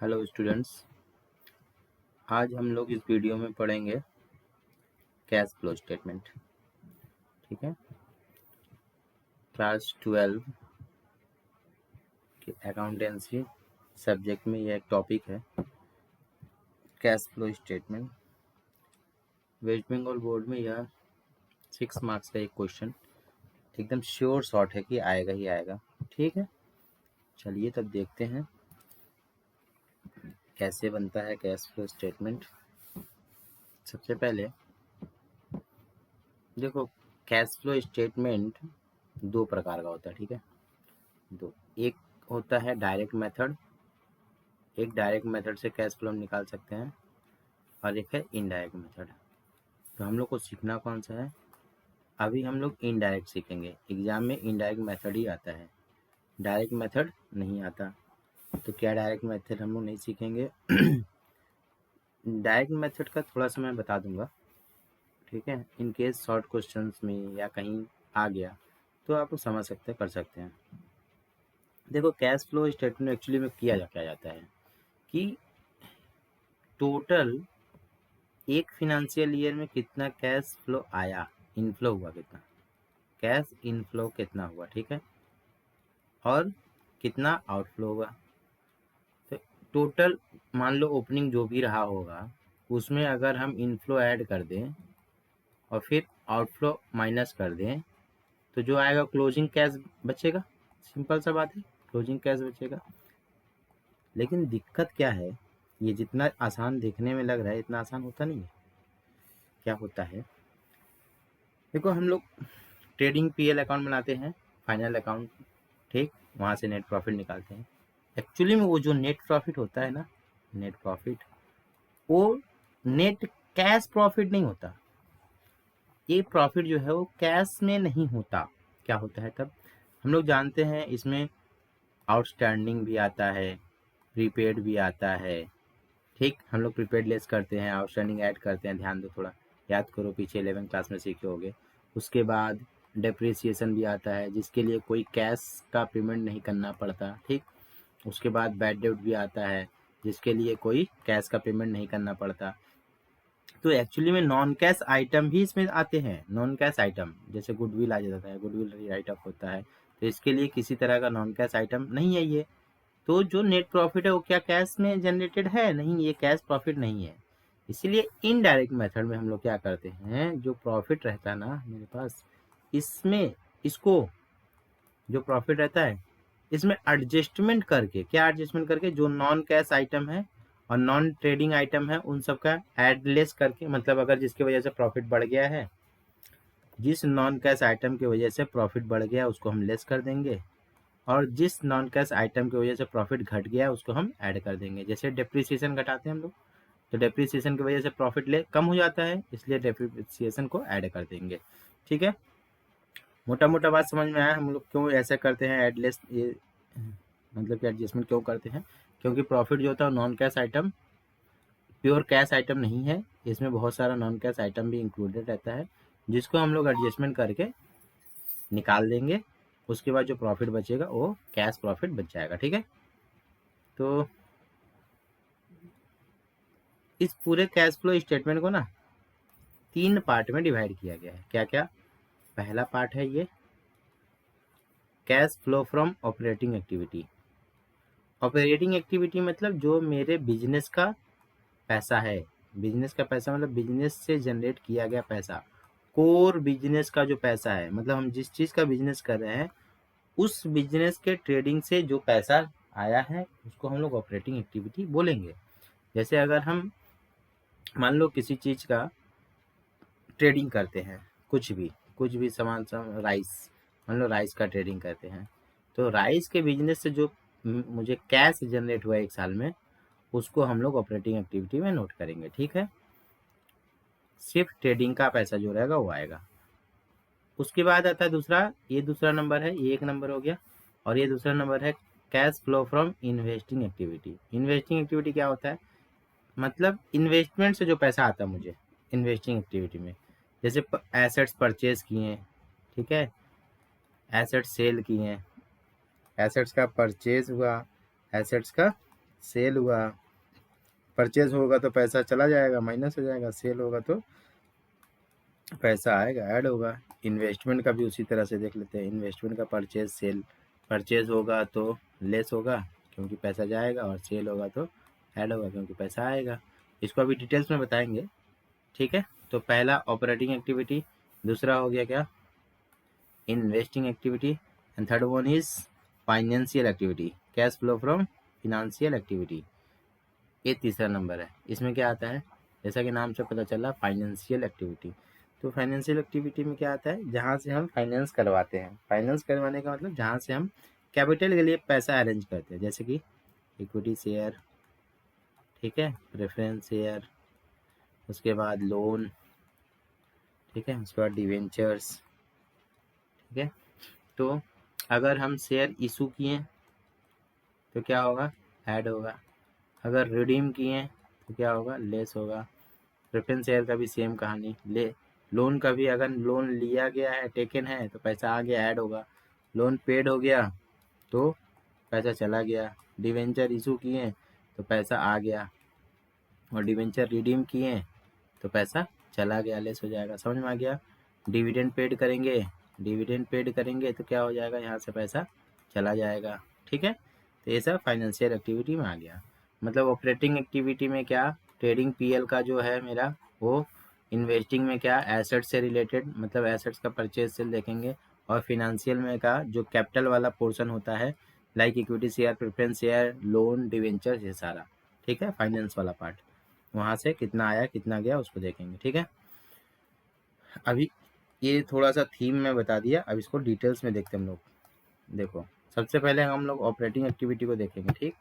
Hello students, आज हम लोग इस वीडियो में पढ़ेंगे कैश फ्लो स्टेटमेंट। ठीक है, क्लास 12 के अकाउंटेंसी सब्जेक्ट में यह एक टॉपिक है, cash flow statement. West Bengal board में यह 6 मार्क्स का एक क्वेश्चन एकदम श्योर शॉट है कि आएगा ही आएगा। ठीक है, चलिए तब देखते हैं कैसे बनता है कैश फ्लो स्टेटमेंट। सबसे पहले देखो, कैश फ्लो स्टेटमेंट दो प्रकार का होता है। ठीक है, दो, एक होता है डायरेक्ट मेथड, एक डायरेक्ट मेथड से कैश फ्लो हम निकाल सकते हैं और एक है इनडायरेक्ट मेथड। तो हम लोग को सीखना कौन सा है? अभी हम लोग इनडायरेक्ट सीखेंगे। एग्जाम में इनडायरेक्ट मेथड ही आता है, डायरेक्ट मेथड नहीं आता। तो क्या डायरेक्ट मेथड हम लोग नहीं सीखेंगे। डायरेक्ट मेथड का थोड़ा सा मैं बता दूंगा। ठीक है, इन केस शॉर्ट क्वेश्चंस में या कहीं आ गया तो आप लोग समझ सकते हैं, कर सकते हैं। देखो, कैश फ्लो स्टेटमेंट एक्चुअली में किया क्या जाता है कि टोटल एक फिनेंशियल ईयर में कितना कैश फ्लो आया, इनफ्लो हुआ कितना, कैश इनफ्लो कितना हुआ, ठीक है, और कितना आउटफ्लो हुआ। तो टोटल मान लो ओपनिंग जो भी रहा होगा उसमें अगर हम इनफ्लो ऐड कर दें और फिर आउटफ्लो माइनस कर दें तो जो आएगा क्लोजिंग कैश बचेगा। सिंपल सा बात है, क्लोजिंग कैश बचेगा। लेकिन दिक्कत क्या है, ये जितना आसान देखने में लग रहा है इतना आसान होता नहीं है। क्या होता है, देखो हम लोग ट्रेडिंग पीएल अकाउंट बनाते हैं, फाइनल अकाउंट, ठीक, वहाँ से नेट प्रॉफिट निकालते हैं। एक्चुअली में वो जो नेट प्रॉफिट होता है ना, नेट प्रॉफिट, वो नेट कैश प्रॉफिट नहीं होता। ये प्रॉफिट जो है वो कैश में नहीं होता। क्या होता है तब? हम लोग जानते हैं इसमें आउटस्टैंडिंग भी आता है, प्रीपेड भी आता है। ठीक, हम लोग प्रीपेड लेस करते हैं, आउटस्टैंडिंग ऐड करते हैं। ध्यान दो, थोड़ा याद करो, पीछे 11 क्लास में सीखे होगे। उसके बाद डेप्रिसिएशन भी आता है जिसके लिए कोई कैश का पेमेंट नहीं करना पड़ता। ठीक, उसके बाद बैड डेब्ट भी आता है जिसके लिए कोई कैश का पेमेंट नहीं करना पड़ता। तो एक्चुअली में नॉन कैश आइटम भी इसमें आते हैं। नॉन कैश आइटम जैसे गुडविल आ जाता है, गुडविल राइट ऑफ होता है, तो इसके लिए किसी तरह का नॉन कैश आइटम नहीं है ये। तो जो नेट प्रॉफिट है वो क्या कैश में जनरेटेड है? नहीं, ये कैश प्रॉफिट नहीं है। इसीलिए इनडायरेक्ट मेथड में हम लोग क्या करते हैं, जो प्रॉफिट रहता है ना मेरे पास, इसमें इसको जो प्रॉफिट रहता है इसमें एडजस्टमेंट करके, क्या एडजस्टमेंट करके, जो नॉन कैश आइटम है और नॉन ट्रेडिंग आइटम है उन सब का एड लेस करके, मतलब अगर जिसकी वजह से प्रॉफिट बढ़ गया है, जिस नॉन कैश आइटम की वजह से प्रॉफिट बढ़ गया उसको हम लेस कर देंगे, और जिस नॉन कैश आइटम की वजह से प्रॉफिट घट गया उसको हम ऐड कर देंगे। जैसे डेप्रिसिएशन घटाते हैं हम लोग, तो डेप्रिसिएशन की वजह से प्रॉफिट ले कम हो जाता है, इसलिए डेप्रिसिएशन को ऐड कर देंगे। ठीक है, मोटा मोटा बात समझ में आया हम लोग क्यों ऐसा करते हैं, एडलेस, ये मतलब कि एडजस्टमेंट क्यों करते हैं? क्योंकि प्रॉफिट जो होता है non cash item, pure cash item नहीं है, इसमें बहुत सारा नॉन कैश आइटम भी इंक्लूडेड रहता है जिसको हम लोग एडजस्टमेंट करके निकाल देंगे। उसके बाद जो प्रॉफिट बचेगा वो कैश प्रॉफिट बच जाएगा। ठीक है, तो इस पूरे कैश फ्लो स्टेटमेंट को ना 3 पार्ट में डिवाइड किया गया है। क्या क्या? पहला पार्ट है ये cash flow from operating activity. Operating activity मतलब जो मेरे बिजनेस का पैसा है। बिजनेस का पैसा मतलब बिजनेस से जनरेट किया गया पैसा, कोर बिजनेस का जो पैसा है, मतलब हम जिस चीज़ का बिजनेस कर रहे हैं उस बिजनेस के ट्रेडिंग से जो पैसा आया है उसको हम लोग ऑपरेटिंग एक्टिविटी बोलेंगे। जैसे अगर हम मान लो किसी चीज़ का ट्रेडिंग करते हैं, कुछ भी सामान, राइस, मान लो राइस का ट्रेडिंग करते हैं, तो राइस के बिजनेस से जो मुझे कैश जनरेट हुआ एक साल में उसको हम लोग ऑपरेटिंग एक्टिविटी में नोट करेंगे। ठीक है, सिर्फ ट्रेडिंग का पैसा जो रहेगा वो आएगा। उसके बाद आता है दूसरा, ये दूसरा नंबर है, ये एक नंबर हो गया, और ये दूसरा नंबर है cash flow from investing activity. Investing activity क्या होता है? मतलब इन्वेस्टमेंट से जो पैसा आता है मुझे इन्वेस्टिंग एक्टिविटी में, जैसे एसेट्स परचेज किए, ठीक है, एसेट्स सेल किए, एसेट्स का परचेज हुआ, एसेट्स का सेल हुआ, परचेज होगा तो पैसा चला जाएगा, माइनस हो जाएगा, सेल होगा तो पैसा आएगा, ऐड होगा। इन्वेस्टमेंट का भी उसी तरह से देख लेते हैं, इन्वेस्टमेंट का परचेज सेल, परचेज होगा तो लेस होगा क्योंकि पैसा जाएगा, और सेल होगा तो ऐड होगा क्योंकि पैसा आएगा। इसको अभी डिटेल्स में बताएंगे, ठीक है। तो पहला ऑपरेटिंग एक्टिविटी, दूसरा हो गया क्या, investing activity, and third one is financial activity, cash flow from financial activity, ये तीसरा नंबर है। इसमें क्या आता है, जैसा कि नाम से पता चला फाइनेंशियल एक्टिविटी। तो फाइनेंशियल एक्टिविटी में क्या आता है, जहाँ से हम फाइनेंस करवाते हैं। फाइनेंस करवाने का मतलब जहाँ से हम कैपिटल के लिए पैसा अरेंज करते हैं, जैसे कि इक्विटी शेयर, ठीक है, प्रेफरेंस शेयर, उसके बाद लोन, ठीक है, उसके बाद डिवेंचर्स, ठीक है। तो अगर हम शेयर इशू किए तो क्या होगा, ऐड होगा। अगर रिडीम किए तो क्या होगा, लेस होगा। प्रेफरेंस शेयर का भी सेम कहानी। लोन का भी, अगर लोन लिया गया है, टेकन है, तो पैसा आ गया, ऐड होगा। लोन पेड हो गया तो पैसा चला गया। डिवेंचर इशू किए तो पैसा आ गया, और डिवेंचर रिडीम किए तो पैसा चला गया, लेस हो जाएगा। समझ में आ गया। डिविडेंड पेड करेंगे, डिविडेंड पेड करेंगे तो क्या हो जाएगा, यहाँ से पैसा चला जाएगा, ठीक है। तो ये सब फाइनेंशियल एक्टिविटी में आ गया। मतलब ऑपरेटिंग एक्टिविटी में क्या, ट्रेडिंग पीएल का जो है मेरा, वो इन्वेस्टिंग में क्या, एसेट से रिलेटेड, मतलब एसेट्स का परचेज सेल देखेंगे। और फिनेंशियल में का जो कैपिटल वाला पोर्शन होता है, like equity share, preference share, loan, debenture, ये सारा, ठीक है, फाइनेंस वाला पार्ट। वहाँ से कितना आया कितना गया उसको देखेंगे, ठीक है। अभी ये थोड़ा सा थीम में बता दिया, अब इसको डिटेल्स में देखते हैं हम लोग। देखो, सबसे पहले हम लोग ऑपरेटिंग एक्टिविटी को देखेंगे, ठीक।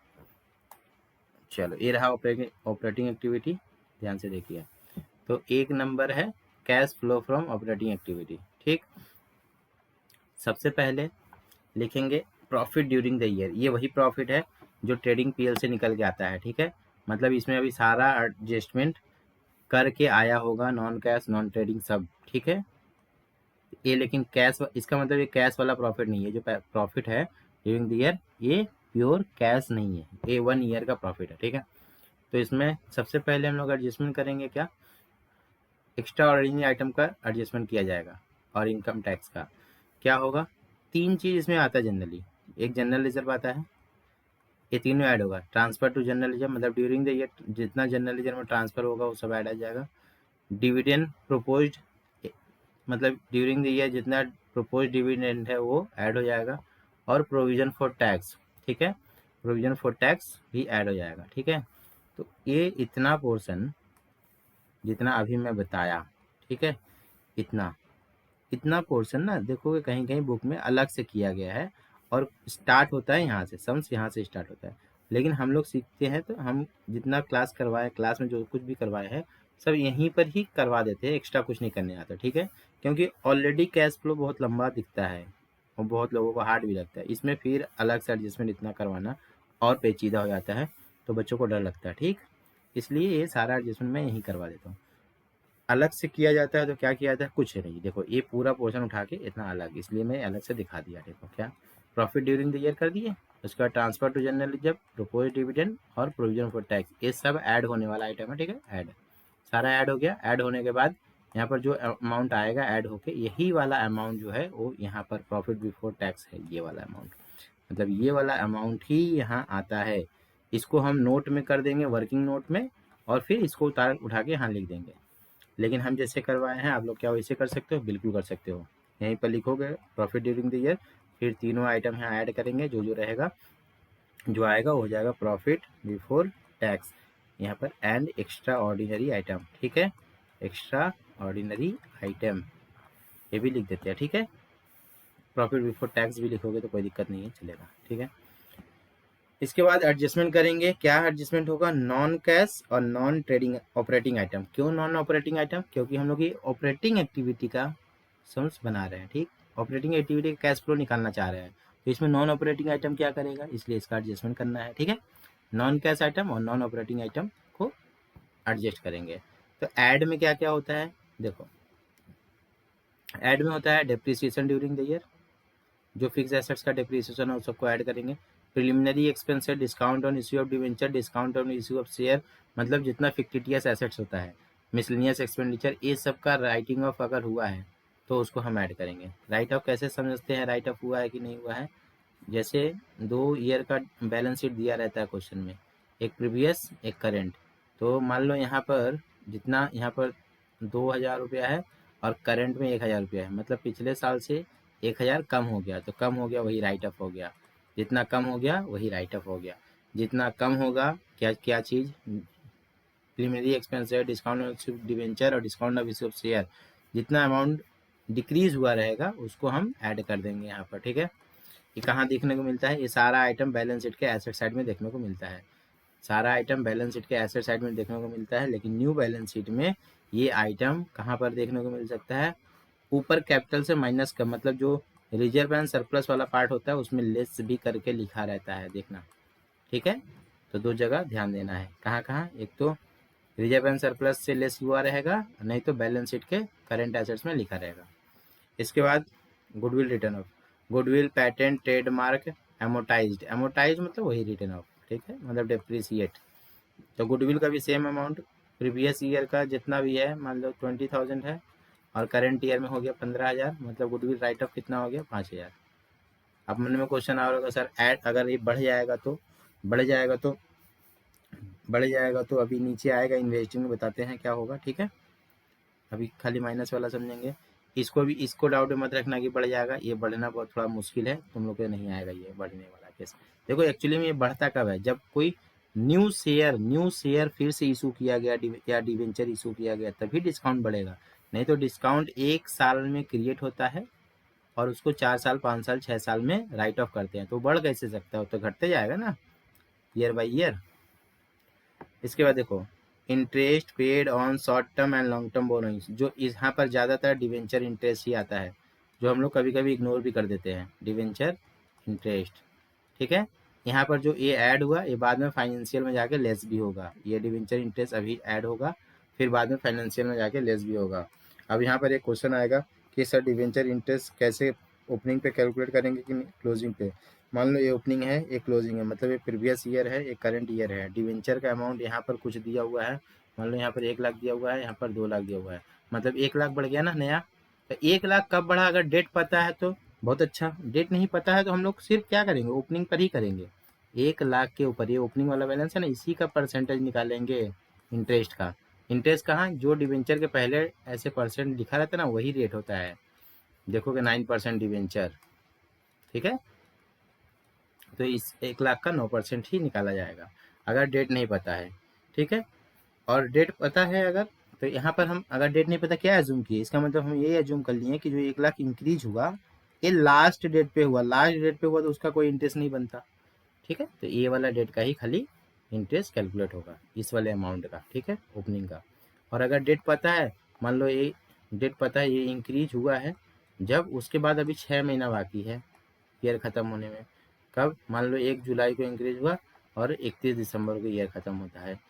चलो, ये रहा ऑपरेटिंग एक्टिविटी, ध्यान से देखिए। तो एक नंबर है cash flow from operating activity, ठीक। सबसे पहले लिखेंगे प्रॉफिट ड्यूरिंग द ईयर। ये वही प्रॉफिट है जो ट्रेडिंग पीएल से निकल के आता है, ठीक है। मतलब इसमें अभी सारा एडजस्टमेंट करके आया होगा, नॉन कैश, नॉन ट्रेडिंग सब, ठीक है। ये लेकिन कैश, इसका मतलब ये कैश वाला प्रॉफिट नहीं है। जो प्रॉफिट है ड्यूरिंग द ईयर, ये प्योर कैश नहीं है, ये 1 ईयर का प्रॉफिट है, ठीक है। तो इसमें सबसे पहले हम लोग एडजस्टमेंट करेंगे क्या, एक्स्ट्रा ऑर्डिनरी आइटम का एडजस्टमेंट किया जाएगा, और इनकम टैक्स का क्या होगा। 3 चीज़ इसमें आता है जनरली। एक जनरल रिजर्व आता है, ये तीनों ऐड होगा। ट्रांसफर टू जनरल रिजर्व, मतलब ड्यूरिंग द ईयर जितना जनरल रिजर्व में ट्रांसफर होगा वो सब ऐड आ जाएगा। डिविडेंड प्रोपोज्ड, मतलब ड्यूरिंग द ईयर जितना प्रोपोज डिविडेंड है वो ऐड हो जाएगा। और प्रोविजन फॉर टैक्स, ठीक है, प्रोविजन फॉर टैक्स भी ऐड हो जाएगा, ठीक है। तो ये इतना पोर्शन जितना अभी मैं बताया, ठीक है, इतना इतना पोर्शन ना देखोगे कहीं कहीं बुक में अलग से किया गया है, और स्टार्ट होता है यहाँ से, सम्स यहाँ से स्टार्ट होता है। लेकिन हम लोग सीखते हैं तो हम जितना क्लास करवाए, क्लास में जो कुछ भी करवाए हैं सब यहीं पर ही करवा देते हैं, एक्स्ट्रा कुछ नहीं करने आता, ठीक है। क्योंकि ऑलरेडी कैश फ्लो बहुत लंबा दिखता है और बहुत लोगों को हार्ड भी लगता है, इसमें फिर अलग से एडजस्टमेंट इतना करवाना और पेचीदा हो जाता है, तो बच्चों को डर लगता है, ठीक। इसलिए ये सारा एडजस्टमेंट मैं यहीं करवा देता हूँ। अलग से किया जाता है तो क्या किया जाता है, कुछ नहीं। देखो ये पूरा पोर्शन उठा के इतना अलग, इसलिए मैं अलग से दिखा दिया। देखो क्या, प्रॉफिट ड्यूरिंग द ईयर कर दिए, उसके बाद transfer to general reserve, propose dividend और प्रोविजन फॉर टैक्स, ये सब ऐड होने वाला आइटम है, ठीक है। ऐड, सारा ऐड हो गया। ऐड होने के बाद यहाँ पर जो अमाउंट आएगा ऐड होके, यही वाला अमाउंट जो है वो यहाँ पर प्रॉफिट बिफोर टैक्स है, ये वाला अमाउंट। मतलब ये वाला अमाउंट ही यहाँ आता है। इसको हम नोट में कर देंगे, वर्किंग नोट में, और फिर इसको उठा के यहाँ लिख देंगे। लेकिन हम जैसे करवाए हैं आप लोग क्या वैसे कर सकते हो, बिल्कुल कर सकते हो। यहीं पर लिखोगे प्रॉफिट ड्यूरिंग द ईयर, फिर तीनों आइटम यहाँ ऐड करेंगे, जो जो रहेगा, जो आएगा वो हो जाएगा प्रॉफिट बिफोर टैक्स यहाँ पर, एंड एक्स्ट्रा ऑर्डिनरी आइटम, ठीक है। एक्स्ट्रा ऑर्डिनरी आइटम ये भी लिख देते हैं, ठीक है। प्रॉफिट बिफोर टैक्स भी लिखोगे तो कोई दिक्कत नहीं है, चलेगा, ठीक है। इसके बाद एडजस्टमेंट करेंगे। क्या एडजस्टमेंट होगा, नॉन कैश और नॉन ट्रेडिंग ऑपरेटिंग आइटम। क्यों नॉन ऑपरेटिंग आइटम, क्योंकि हम लोग ये ऑपरेटिंग एक्टिविटी का सम्स बना रहे हैं, ठीक। ऑपरेटिंग एक्टिविटी का कैश फ्लो निकालना चाह रहे हैं, तो इसमें नॉन ऑपरेटिंग आइटम क्या करेगा, इसलिए इसका एडजस्टमेंट करना है, ठीक है। नॉन कैश आइटम और नॉन ऑपरेटिंग आइटम को एडजस्ट करेंगे। तो ऐड में क्या क्या होता है, देखो ऐड में होता है डेप्रिसिएशन ड्यूरिंग द ईयर, जो फिक्स एसेट्स का डेप्रिसिएशन है उस सबको ऐड करेंगे। Preliminary expenses, discount on issue of debenture, discount on issue of share, मतलब जितना फिक्टिटियस एसेट्स होता है, मिसलिनियस एक्सपेंडिचर, ये सब का राइटिंग ऑफ अगर हुआ है तो उसको हम ऐड करेंगे। राइट ऑफ कैसे समझते हैं, राइट ऑफ हुआ है कि नहीं हुआ है? जैसे 2 ईयर का बैलेंस शीट दिया रहता है क्वेश्चन में, एक प्रीवियस एक करेंट। तो मान लो यहाँ पर जितना यहाँ पर 2000 रुपया है और करेंट में 1000 रुपया है, मतलब पिछले साल से 1000 कम हो गया, तो कम हो गया वही राइट ऑफ हो गया। जितना कम हो गया वही राइट ऑफ हो गया। जितना कम होगा क्या क्या चीज़, preliminary expenses, discount of debenture और discount of issue of share, जितना अमाउंट डिक्रीज हुआ रहेगा उसको हम ऐड कर देंगे यहाँ पर। ठीक है, ये कहाँ देखने को मिलता है? ये सारा आइटम बैलेंस शीट के एसेट साइड में देखने को मिलता है। सारा आइटम बैलेंस शीट के एसेट साइड में देखने को मिलता है, लेकिन न्यू बैलेंस शीट में ये आइटम कहाँ पर देखने को मिल सकता है? ऊपर कैपिटल से माइनस का, मतलब जो रिजर्व एंड सरप्लस वाला पार्ट होता है उसमें लेस भी करके लिखा रहता है, देखना। ठीक है, तो 2 जगह ध्यान देना है। कहाँ कहाँ? एक तो रिजर्व एंड सरप्लस से लेस हुआ रहेगा, नहीं तो बैलेंस शीट के करेंट एसेट्स में लिखा रहेगा। इसके बाद goodwill written off, goodwill, patent, trademark, amortized, amortize मतलब वही रिटर्न ऑफ, ठीक है, मतलब डेप्रिसिएट। तो गुडविल का भी सेम अमाउंट, प्रीवियस ईयर का जितना भी है, मान लो 20,000 है और करंट ईयर में हो गया 15,000, मतलब गुडविल राइट ऑफ कितना हो गया? 5,000। अब मन में क्वेश्चन आ रहा होगा, सर ऐड अगर ये बढ़ जाएगा तो अभी नीचे आएगा इन्वेस्टिंग में, बताते हैं क्या होगा। ठीक है, अभी खाली माइनस वाला समझेंगे। इसको डाउट में मत रखना कि बढ़ जाएगा, ये बढ़ना बहुत थोड़ा मुश्किल है, तुम लोग को नहीं आएगा ये बढ़ने वाला केस। देखो एक्चुअली में ये बढ़ता कब है? जब कोई न्यू शेयर फिर से इशू किया गया या डिवेंचर इशू किया गया, तभी डिस्काउंट बढ़ेगा। नहीं तो डिस्काउंट 1 साल में क्रिएट होता है और उसको 4 साल 5 साल 6 साल में राइट ऑफ करते हैं, तो बढ़ कैसे सकता है? तो घटते जाएगा ना ईयर बाई ईयर। इसके बाद देखो interest paid on short term and long term borrowings, जो यहाँ पर ज़्यादातर डिवेंचर इंटरेस्ट ही आता है, जो हम लोग कभी कभी इग्नोर भी कर देते हैं, डिवेंचर इंटरेस्ट। ठीक है, यहाँ पर जो ये ऐड हुआ ये बाद में फाइनेंशियल में जाके लेस भी होगा। ये डिवेंचर इंटरेस्ट अभी ऐड होगा, फिर बाद में फाइनेंशियल में जाके लेस भी होगा। अब यहाँ पर एक क्वेश्चन आएगा कि सर डिवेंचर इंटरेस्ट कैसे ओपनिंग पे कैलकुलेट करेंगे कि क्लोजिंग पे? मान लो ये ओपनिंग है, ये क्लोजिंग है, मतलब ये प्रीवियस ईयर है, ये करंट ईयर है। डिवेंचर का अमाउंट यहाँ पर कुछ दिया हुआ है, मान लो यहाँ पर 1 लाख दिया हुआ है, यहाँ पर 2 लाख दिया हुआ है, मतलब 1 लाख बढ़ गया ना नया। तो 1 लाख कब बढ़ा? अगर डेट पता है तो बहुत अच्छा, डेट नहीं पता है तो हम लोग सिर्फ क्या करेंगे? ओपनिंग पर ही करेंगे। 1 लाख के ऊपर ये ओपनिंग वाला बैलेंस है ना, इसी का परसेंटेज निकालेंगे इंटरेस्ट का। इंटरेस्ट कहाँ? जो डिवेंचर के पहले ऐसे परसेंट लिखा रहता है ना, वही रेट होता है। देखोगे 9% डिवेंचर। ठीक है, तो इस 1 लाख का 9% ही निकाला जाएगा अगर डेट नहीं पता है। ठीक है, और डेट पता है अगर, तो यहाँ पर हम अगर डेट नहीं पता क्या एज्यूम किए? इसका मतलब हम ये एज्यूम कर लिए कि जो 1 लाख इंक्रीज हुआ ये लास्ट डेट पे हुआ, लास्ट डेट पे हुआ तो उसका कोई इंटरेस्ट नहीं बनता। ठीक है, तो ये वाला डेट का ही खाली इंटरेस्ट कैलकुलेट होगा, इस वाले अमाउंट का। ठीक है, ओपनिंग का। और अगर डेट पता है, मान लो ये डेट पता है, ये इंक्रीज हुआ है जब, उसके बाद अभी 6 महीना बाकी है ईयर ख़त्म होने में। कब? मान लो 1 जुलाई को इंक्रीज हुआ और 31 दिसंबर को ईयर ख़त्म होता है,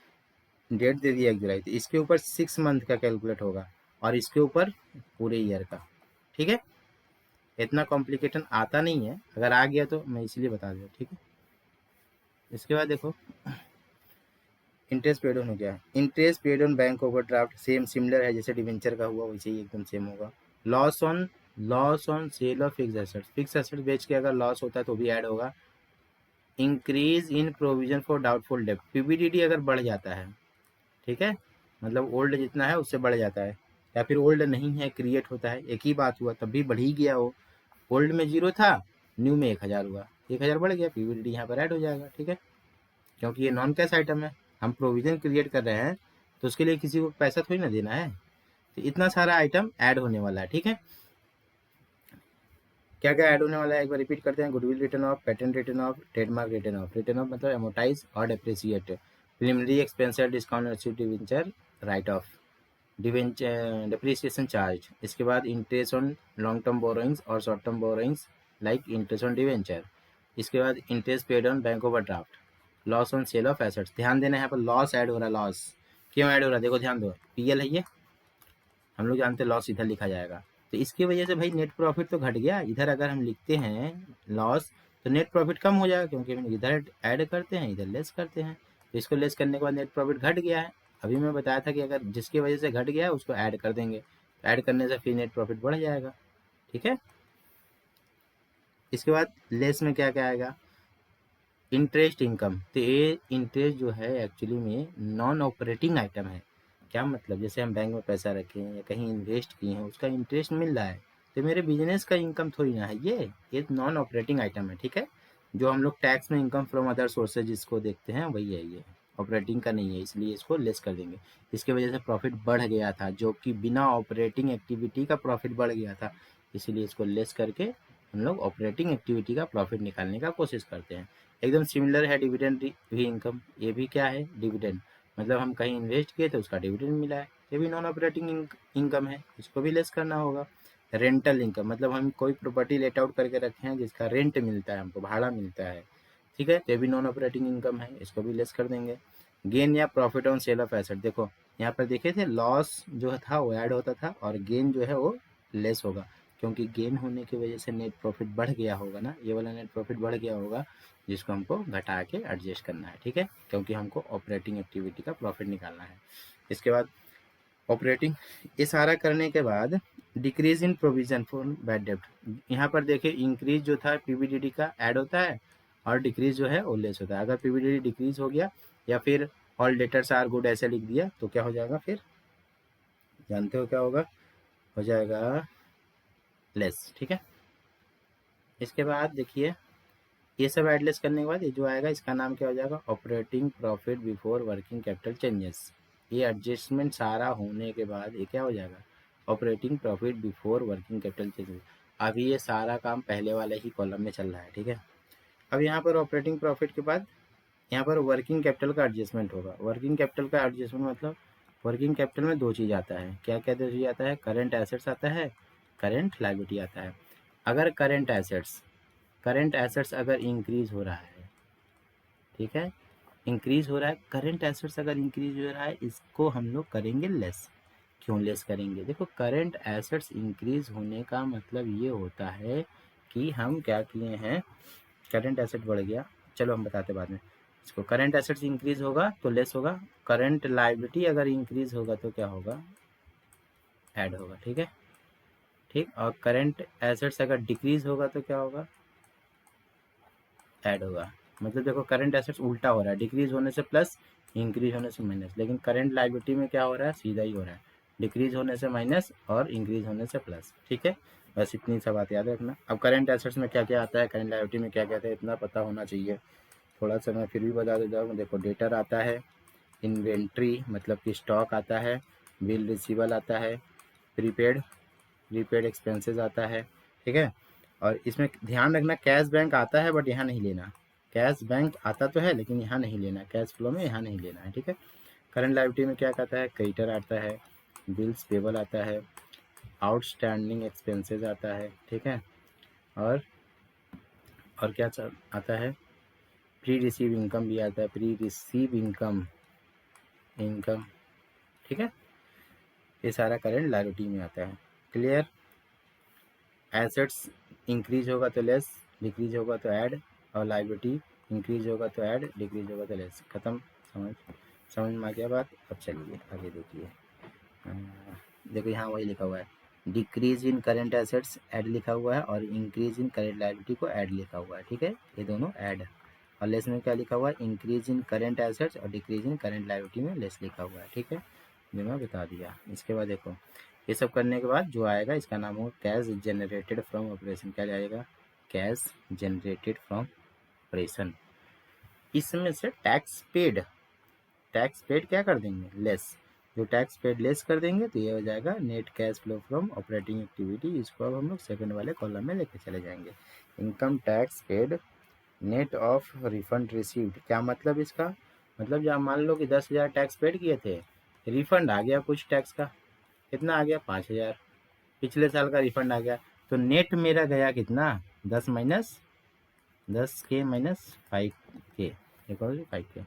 डेट दे दिया 1 जुलाई, तो इसके ऊपर 6 मंथ का कैलकुलेट होगा और इसके ऊपर पूरे ईयर का। ठीक है, इतना कॉम्प्लिकेशन आता नहीं है, अगर आ गया तो मैं इसलिए बता दूँ। ठीक है, इसके बाद देखो इंटरेस्ट पेड ऑन हो गया। Interest paid on bank overdraft same similar है, जैसे डिवेंचर का हुआ वैसे ही एकदम सेम होगा। Loss on sale of fix assets, fix asset बेच के अगर लॉस होता है तो भी ऐड होगा। Increase in provision for doubtful डेब्ट, पीबीडीडी अगर बढ़ जाता है, ठीक है, मतलब ओल्ड जितना है उससे बढ़ जाता है, या फिर ओल्ड नहीं है क्रिएट होता है, एक ही बात हुआ तब भी बढ़ ही गया हो। ओल्ड में 0 था, न्यू में 1000 हुआ, 1000 बढ़ गया, पीबीडीडी यहाँ पर ऐड हो जाएगा। ठीक है, क्योंकि ये नॉन कैश आइटम है, हम प्रोविजन क्रिएट कर रहे हैं तो उसके लिए किसी को पैसा थोड़ी ना देना है, तो इतना सारा आइटम ऐड होने वाला है। ठीक है, क्या क्या ऐड होने वाला है एक बार रिपीट करते हैं। Goodwill written off, patent written off, trademark written off. Written off मतलब एमोटाइज और depreciate, preliminary expenses, discount, debenture write off, debenture depreciation charge. इसके बाद interest on long term borrowings और short term borrowings like interest on debenture. इसके बाद interest paid on bank overdraft, loss on sale of assets. ध्यान देना है यहाँ पर लॉस ऐड हो रहा है, लॉस क्यों ऐड हो रहा है देखो, ध्यान दो, पीएल है ये, हम लोग जानते हैं लॉस इधर लिखा जाएगा, तो इसकी वजह से भाई नेट प्रॉफिट तो घट गया। इधर अगर हम लिखते हैं लॉस तो नेट प्रॉफिट कम हो जाएगा, क्योंकि हम इधर ऐड करते हैं इधर लेस करते हैं। तो इसको लेस करने के बाद नेट प्रॉफिट घट गया है। अभी मैं बताया था कि अगर जिसकी वजह से घट गया है उसको ऐड कर देंगे, तो ऐड करने से फिर नेट प्रॉफिट बढ़ जाएगा। ठीक है, इसके बाद लेस में क्या क्या आएगा, इंटरेस्ट इनकम। तो ये इंटरेस्ट जो है एक्चुअली में नॉन ऑपरेटिंग आइटम है। क्या मतलब, जैसे हम बैंक में पैसा रखे हैं या कहीं इन्वेस्ट किए हैं, उसका इंटरेस्ट मिल रहा है, तो मेरे बिजनेस का इनकम थोड़ी ना है, ये नॉन ऑपरेटिंग आइटम है। ठीक है, जो हम लोग टैक्स में इनकम फ्रॉम अदर सोर्सेज जिसको देखते हैं वही है, ये ऑपरेटिंग का नहीं है, इसलिए इसको लेस कर देंगे। इसके वजह से प्रॉफिट बढ़ गया था, जो कि बिना ऑपरेटिंग एक्टिविटी का प्रॉफिट बढ़ गया था, इसीलिए इसको लेस करके हम लोग ऑपरेटिंग एक्टिविटी का प्रॉफिट निकालने का कोशिश करते हैं। एकदम सिमिलर है डिविडेंड भी इनकम, ये भी क्या है, डिविडेंड, मतलब हम कहीं इन्वेस्ट किए तो उसका डिविडेंड मिला है, ये भी नॉन ऑपरेटिंग इनकम है, इसको भी लेस करना होगा। रेंटल इनकम, मतलब हम कोई प्रॉपर्टी लेट आउट करके रखे हैं जिसका रेंट मिलता है, हमको भाड़ा मिलता है, ठीक है, तो ये भी नॉन ऑपरेटिंग इनकम है, इसको भी लेस कर देंगे। गेन या profit on sale of asset, देखो यहाँ पर देखे थे लॉस जो था वो ऐड होता था और गेन जो है वो लेस होगा, क्योंकि गेन होने की वजह से नेट प्रॉफिट बढ़ गया होगा ना, ये वाला नेट प्रॉफिट बढ़ गया होगा, जिसको हमको घटा के एडजस्ट करना है। ठीक है, क्योंकि हमको ऑपरेटिंग एक्टिविटी का प्रॉफिट निकालना है। इसके बाद ऑपरेटिंग, ये सारा करने के बाद decrease in provision for bad डेब्ट, यहाँ पर देखिए इंक्रीज जो था पीबीडीडी का ऐड होता है और डिक्रीज जो है वो लेस होता है। अगर पीबीडीडी डिक्रीज हो गया या फिर ऑल डेटर्स आर गुड ऐसे लिख दिया तो क्या हो जाएगा, फिर जानते हो क्या होगा, हो जाएगा लेस। ठीक है, इसके बाद देखिए ये सब एडलेस करने के बाद ये जो आएगा इसका नाम क्या हो जाएगा, operating profit before working capital changes. ये एडजस्टमेंट सारा होने के बाद ये क्या हो जाएगा, operating profit before working capital changes. अभी ये सारा काम पहले वाले ही कॉलम में चल रहा है। ठीक है, अब यहाँ पर ऑपरेटिंग प्रॉफिट के बाद यहाँ पर वर्किंग कैपिटल का एडजस्टमेंट होगा। वर्किंग कैपिटल का एडजस्टमेंट मतलब वर्किंग कैपिटल में दो चीज़ आता है, क्या क्या दो चीज़ आता है, करेंट एसेट्स आता है, करेंट लायबिलिटी आता है। अगर करेंट एसेट्स अगर इंक्रीज हो रहा है, ठीक है, इंक्रीज हो रहा है, करेंट एसेट्स अगर इंक्रीज हो रहा है, इसको हम लोग करेंगे लेस। क्यों लेस करेंगे, देखो करेंट एसेट्स इंक्रीज होने का मतलब ये होता है कि हम क्या किए हैं, करेंट एसेट बढ़ गया, चलो हम बताते बाद में इसको। करेंट एसेट्स इंक्रीज होगा तो लेस होगा, करेंट लायबिलिटी अगर इंक्रीज होगा तो क्या होगा, ऐड होगा। ठीक है, ठीक, और करेंट एसेट्स अगर डिक्रीज होगा तो क्या होगा, ऐड होगा। मतलब देखो करंट एसेट्स उल्टा हो रहा है, डिक्रीज होने से प्लस, इंक्रीज होने से माइनस, लेकिन करंट लायबिलिटी में क्या हो रहा है, सीधा ही हो रहा है, डिक्रीज होने से माइनस और इंक्रीज होने से प्लस। ठीक है, बस इतनी सा बात याद रखना। अब करंट एसेट्स में क्या क्या आता है, करंट लायबिलिटी में क्या क्या आता है, इतना पता होना चाहिए। थोड़ा सा मैं फिर भी बता देता हूँ, देखो डेटर आता है, इन्वेंट्री मतलब कि स्टॉक आता है, बिल रिसीवल आता है, प्रीपेड प्रीपेड एक्सपेंसेस आता है। ठीक है, और इसमें ध्यान रखना कैश बैंक आता है बट यहाँ नहीं लेना, कैश बैंक आता तो है लेकिन यहाँ नहीं लेना, कैश फ्लो में यहाँ नहीं लेना है। ठीक है, करंट लायबिलिटी में क्या कहता है, क्रेडिटर आता है, बिल्स पेबल आता है, आउटस्टैंडिंग एक्सपेंसेस आता है। ठीक है, और क्या आता है, प्री रिसीव इनकम भी आता है, प्री रिसीव इनकम। ठीक है, ये सारा करंट लायबिलिटी में आता है। क्लियर, एसेट्स इंक्रीज होगा तो लेस, डिक्रीज होगा तो ऐड, और लायबिलिटी इंक्रीज होगा तो ऐड, डिक्रीज होगा तो लेस। खत्म, समझ में आ गया बात। अब चलिए आगे देखिए, देखो यहाँ वही लिखा हुआ है, decrease in current assets add लिखा हुआ है और इंक्रीज इन करेंट लायबिलिटी को ऐड लिखा हुआ है। ठीक है, ये दोनों ऐड, और लेस में क्या लिखा हुआ है, इंक्रीज इन करेंट एसेट्स और डिक्रीज इन करेंट लायबिलिटी में लेस लिखा हुआ है। ठीक है, जो मैं बता दिया। इसके बाद देखो ये सब करने के बाद जो आएगा इसका नाम होगा कैश जनरेटेड फ्रॉम ऑपरेशन। क्या जाएगा, कैश जनरेटेड फ्रॉम ऑपरेशन। इसमें से टैक्स पेड क्या कर देंगे, लेस, जो टैक्स पेड लेस कर देंगे तो ये हो जाएगा net cash flow from operating activity. इसको अब हम लोग सेकंड वाले कॉलम में लेके चले जाएंगे। Income tax paid net of refund received, क्या मतलब इसका, मतलब जब मान लो कि 10,000 टैक्स पेड किए थे, रिफंड आ गया कुछ टैक्स का, कितना आ गया, 5,000, पिछले साल का रिफंड आ गया, तो नेट मेरा गया कितना, 10 minus 10K minus 5K, 5K।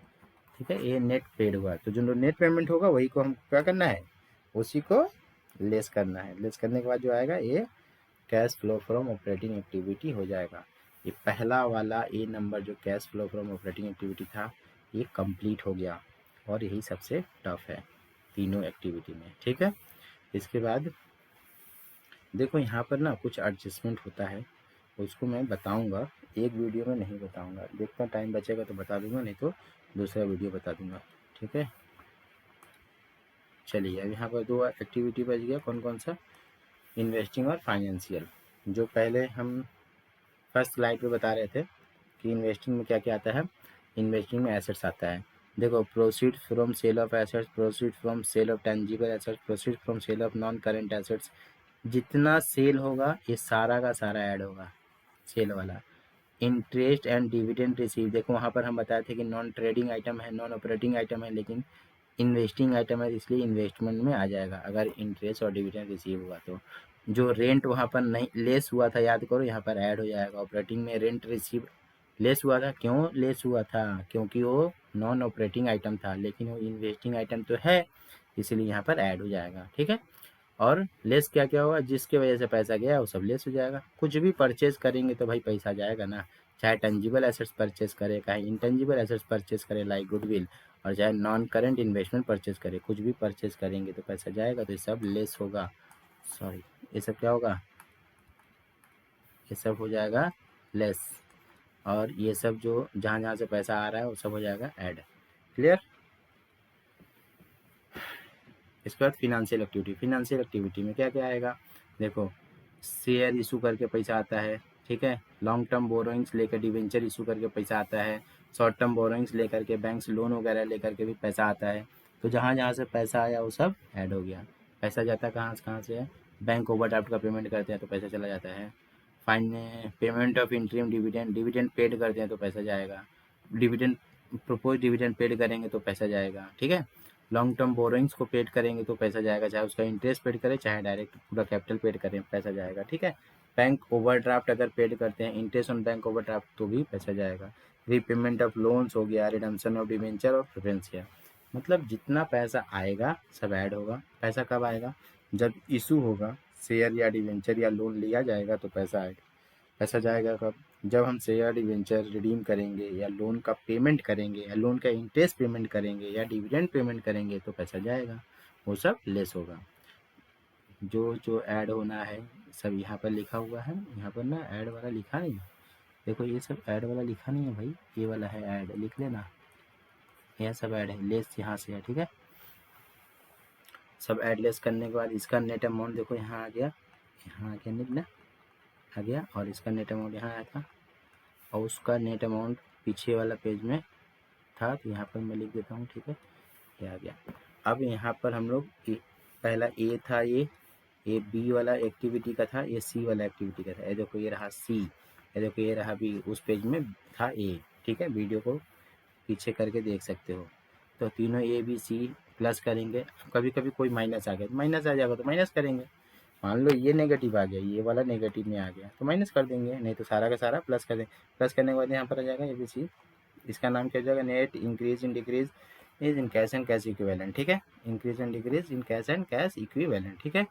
ठीक है, ये नेट पेड हुआ, तो जो नेट पेमेंट होगा वही को हम क्या करना है, उसी को लेस करना है। लेस करने के बाद जो आएगा ये cash flow from operating activity हो जाएगा। ये पहला वाला ए नंबर जो cash flow from operating activity था ये कंप्लीट हो गया और यही सबसे टफ है तीनों एक्टिविटी में, ठीक है। इसके बाद देखो यहाँ पर ना कुछ एडजस्टमेंट होता है, उसको मैं बताऊंगा, एक वीडियो में नहीं बताऊंगा, देखता टाइम बचेगा तो बता दूंगा, नहीं तो दूसरा वीडियो बता दूंगा, ठीक है। चलिए अब यहाँ पर दो एक्टिविटी बच गया, कौन कौन सा, इन्वेस्टिंग और फाइनेंशियल। जो पहले हम फर्स्ट स्लाइड पे बता रहे थे कि इन्वेस्टिंग में क्या क्या आता है। इन्वेस्टिंग में एसेट्स आता है, देखो proceed from sale of assets, proceed from sale of tangible assets, proceed from sale of non current assets. जितना सेल होगा ये सारा का सारा ऐड होगा, सेल वाला। इंटरेस्ट एंड डिविडेंड रिसीव, देखो वहाँ पर हम बताए थे कि नॉन ट्रेडिंग आइटम है, नॉन ऑपरेटिंग आइटम है, लेकिन इन्वेस्टिंग आइटम है, इसलिए इन्वेस्टमेंट में आ जाएगा अगर इंटरेस्ट और डिविडेंड रिसीव हुआ तो। जो रेंट वहाँ पर नहीं लेस हुआ था, याद करो, यहाँ पर ऐड हो जाएगा। ऑपरेटिंग में रेंट रिसीव लेस हुआ था, क्यों लेस हुआ था, क्योंकि वो नॉन ऑपरेटिंग आइटम था, लेकिन वो इन्वेस्टिंग आइटम तो है, इसलिए यहाँ पर ऐड हो जाएगा, ठीक है। और लेस क्या क्या होगा, जिसके वजह से पैसा गया वो सब लेस हो जाएगा। कुछ भी परचेज करेंगे तो भाई पैसा जाएगा ना, चाहे टेंजिबल एसेट्स परचेज करे, चाहे इंटेंजिबल एसेट्स परचेज करे लाइक गुडविल, और चाहे नॉन करेंट इन्वेस्टमेंट परचेज करे, कुछ भी परचेज करेंगे तो पैसा जाएगा, तो ये सब लेस होगा, सॉरी ये सब क्या होगा, ये सब हो जाएगा लेस, और ये सब जो जहाँ जहाँ से पैसा आ रहा है वो सब हो जाएगा ऐड। क्लियर। इसके बाद फिनेंशियल एक्टिविटी, फिनेंशियल एक्टिविटी में क्या क्या आएगा, देखो शेयर इशू करके पैसा आता है, ठीक है। लॉन्ग टर्म बोरोइंग्स लेकर डिवेंचर इशू करके पैसा आता है, शॉर्ट टर्म बोरोइंग्स लेकर के बैंक से लोन वगैरह लेकर के भी पैसा आता है। तो जहाँ जहाँ से पैसा आया वो सब ऐड हो गया। पैसा जाता कहाँ से है, बैंक ओवरड्राफ्ट का पेमेंट करते हैं तो पैसा चला जाता है। Fine payment of interim dividend, dividend paid करते हैं तो पैसा जाएगा। डिविडेंड प्रपोज डिविडेंड पेड करेंगे तो पैसा जाएगा, ठीक है। लॉन्ग टर्म बोरोइंग्स को पेड करेंगे तो पैसा जाएगा, चाहे उसका इंटरेस्ट पेड करें चाहे डायरेक्ट पूरा कैपिटल पेड करें पैसा जाएगा, ठीक है। बैंक ओवरड्राफ्ट अगर पेड करते हैं, इंटरेस्ट ऑन बैंक ओवरड्राफ्ट तो भी पैसा जाएगा। रीपेमेंट ऑफ लोन्स हो गया, रिडम्पशन ऑफ डिवेंचर और प्रेफरेंस शेयर, मतलब जितना पैसा आएगा सब ऐड होगा। पैसा कब आएगा, जब इशू होगा शेयर या डिवेंचर या लोन लिया जाएगा तो पैसा आएगा। पैसा जाएगा कब, जब हम शेयर डिवेंचर रिडीम करेंगे या लोन का पेमेंट करेंगे या लोन का इंटरेस्ट पेमेंट करेंगे या डिविडेंड पेमेंट करेंगे तो पैसा जाएगा, वो सब लेस होगा। जो जो ऐड होना है सब यहाँ पर लिखा हुआ है, यहाँ पर ना ऐड वाला लिखा नहीं, देखो ये सब ऐड वाला लिखा नहीं है भाई, ये वाला है ऐड, लिख लेना, यह सब ऐड है, लेस यहाँ से है, ठीक है। सब ऐड लेस करने के बाद इसका नेट अमाउंट देखो यहाँ आ गया, यहाँ आ गया नेट ना, आ गया, और इसका नेट अमाउंट यहाँ आया था, और उसका नेट अमाउंट पीछे वाला पेज में था, तो यहाँ पर मैं लिख देता हूँ, ठीक है, ये आ गया। अब यहाँ पर हम लोग पहला ए था, ये बी वाला एक्टिविटी का था, ये सी वाला एक्टिविटी का था, ये देखो ये रहा सी, ये देखो ये रहा बी, उस पेज में था ए, ठीक है। वीडियो को पीछे करके देख सकते हो। तो तीनों ए बी सी प्लस करेंगे, कभी कभी कोई माइनस आ गया, माइनस आ जाएगा तो माइनस करेंगे। मान लो ये नेगेटिव आ गया, ये वाला नेगेटिव में आ गया तो माइनस कर देंगे, नहीं तो सारा का सारा प्लस कर देंगे। प्लस करने के बाद यहाँ पर आ जाएगा ए बी सी, इसका नाम क्या हो जाएगा, net increase in decrease is in cash and cash equivalent, ठीक है। Increase and decrease in cash and cash equivalent, ठीक है।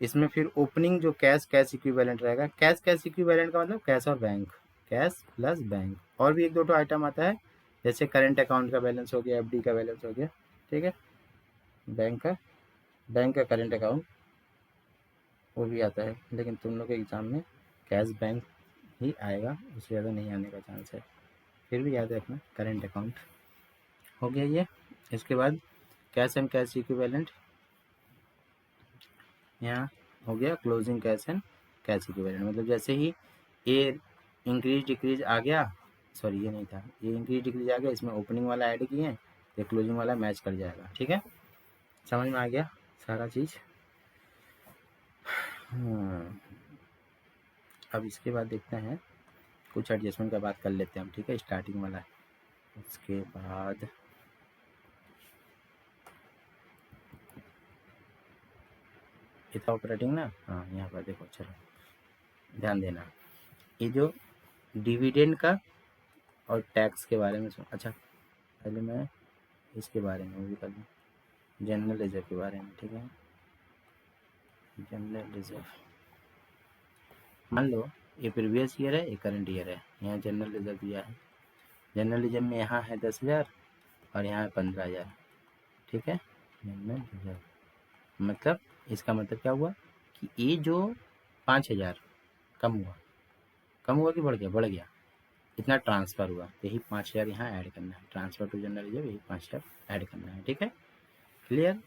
इसमें फिर ओपनिंग जो कैश कैश इक्विवेलेंट रहेगा, कैश कैश इक्विवेलेंट का मतलब कैश और बैंक, कैश प्लस बैंक। और भी एक दो आइटम आता है, जैसे करेंट अकाउंट का बैलेंस हो गया, एफडी का बैलेंस हो गया, ठीक है। बैंक का करेंट अकाउंट वो भी आता है, लेकिन तुम लोग के एग्जाम में कैश बैंक ही आएगा, उससे ज़्यादा नहीं आने का चांस है, फिर भी याद रखना करेंट अकाउंट हो गया ये। इसके बाद कैश एंड कैश इक्विवेलेंट, यहाँ हो गया closing cash and cash equivalent, मतलब जैसे ही ये इंक्रीज डिक्रीज आ गया, सॉरी ये नहीं था, ये इंक्रीज डिक्रीज आ गया, इसमें ओपनिंग वाला ऐड किए, ये क्लोजिंग वाला मैच कर जाएगा, ठीक है। समझ में आ गया सारा चीज़। अब इसके बाद देखते हैं कुछ एडजस्टमेंट का बात कर लेते हैं हम, ठीक है, स्टार्टिंग वाला। उसके बाद ये था ऑपरेटिंग ना, हाँ यहाँ पर देखो, चलो ध्यान देना, ये जो डिविडेंड का और टैक्स के बारे में अच्छा पहले मैं इसके बारे में भी कर लूँ, जनरल रिजर्व के बारे में, ठीक है। जनरल रिजर्व, मान लो ये प्रीवियस ईयर है, ये करंट ईयर है। यहाँ जनरल रिजर्व दिया है, जनरल रिजर्व में यहाँ है 10,000 और यहाँ है 15,000, ठीक है। जनरल रिजर्व मतलब इसका मतलब क्या हुआ कि ये जो 5,000 कम हुआ कि बढ़ गया? बढ़ गया। इतना ट्रांसफ़र हुआ, तो यही 5,000 यहाँ ऐड करना है, ट्रांसफ़र टू जनरल रिजर्व यही 5,000 ऐड करना है, ठीक है, क्लियर।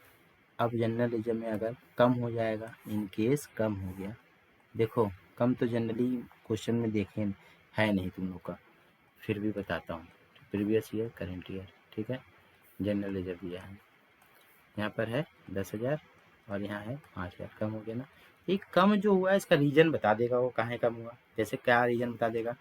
अब जनरल रिजर्व में अगर कम हो जाएगा, इन केस कम हो गया, देखो कम तो जनरली क्वेश्चन में देखे है नहीं तुम लोग का, फिर भी बताता हूँ। प्रीवियस ईयर, करंट ईयर, ठीक है, जनरल रिजर्व दिया है, यहाँ पर है 10,000 और यहाँ है 5,000, कम हो गया ना। ये कम जो हुआ है इसका रीज़न बता देगा वो काहे कम हुआ, जैसे क्या रीज़न बता देगा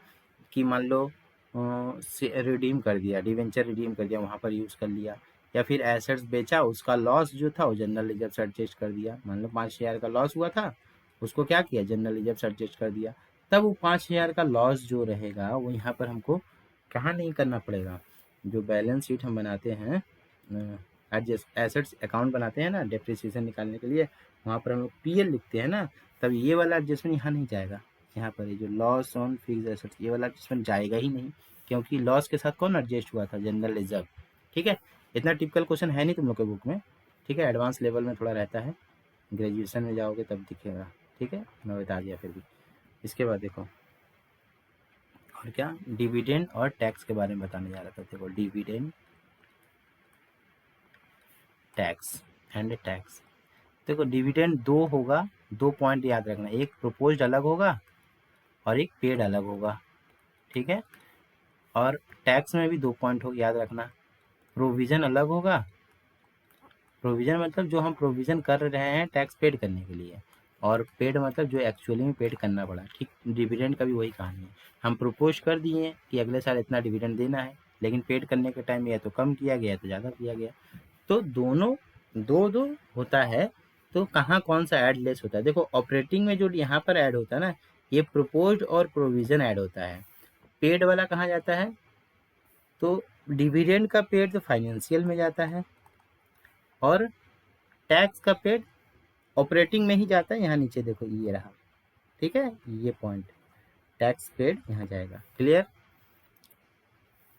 कि मान लो रिडीम कर दिया, डिवेंचर रिडीम कर दिया, वहाँ पर यूज़ कर लिया, या फिर एसेट्स बेचा, उसका लॉस जो था वो जनरल रिजर्व से एडजस्ट कर दिया। मान लो 5,000 का लॉस हुआ था, उसको क्या किया, जनरल रिजर्व से एडजस्ट कर दिया। तब वो 5,000 का लॉस जो रहेगा वो यहाँ पर हमको कहाँ नहीं करना पड़ेगा, जो बैलेंस शीट हम बनाते हैं, एडजस्ट एसेट्स अकाउंट बनाते हैं ना डेप्रिसिएशन निकालने के लिए, वहाँ पर हम लोग पीएल लिखते हैं ना, तब ये वाला एडजस्टमेंट यहाँ नहीं जाएगा। यहाँ पर ये जो लॉस ऑन फिक्स एसेट्स, ये वाला एडजस्टमेंट जाएगा ही नहीं, क्योंकि लॉस के साथ कौन एडजस्ट हुआ था, जनरल रिजर्व, ठीक है। इतना टिपिकल क्वेश्चन है नहीं तुम लोग के बुक में, ठीक है, एडवांस लेवल में थोड़ा रहता है, ग्रेजुएशन में जाओगे तब दिखेगा, ठीक है, मैं बता दिया फिर भी। इसके बाद देखो और क्या, डिविडेंड और टैक्स के बारे में बताने जा रहा था। देखो डिविडेंड, टैक्स एंड टैक्स, देखो डिविडेंड दो होगा, 2 पॉइंट याद रखना, एक प्रोपोज्ड अलग होगा और एक पेड अलग होगा, ठीक है। और टैक्स में भी 2 पॉइंट हो याद रखना, प्रोविज़न अलग होगा, प्रोविज़न मतलब जो हम प्रोविज़न कर रहे हैं टैक्स पेड करने के लिए, और पेड मतलब जो एक्चुअली में पेड करना पड़ा, ठीक। डिविडेंड का भी वही कहानी है, हम प्रपोज कर दिए कि अगले साल इतना डिविडेंड देना है, लेकिन पेड करने के टाइम या तो कम किया गया या तो ज़्यादा किया गया, तो दोनों दो दो होता है, तो कहाँ कौन सा ऐड लेस होता है, देखो ऑपरेटिंग में जो यहाँ पर ऐड होता है ना, ये प्रपोज्ड और प्रोविज़न ऐड होता है, पेड वाला कहाँ जाता है, तो डिविडेंड का पेड तो फाइनेंशियल में जाता है, और टैक्स का पेड ऑपरेटिंग में ही जाता है, यहाँ नीचे देखो ये रहा, ठीक है, ये पॉइंट, टैक्स पेड यहाँ जाएगा, क्लियर।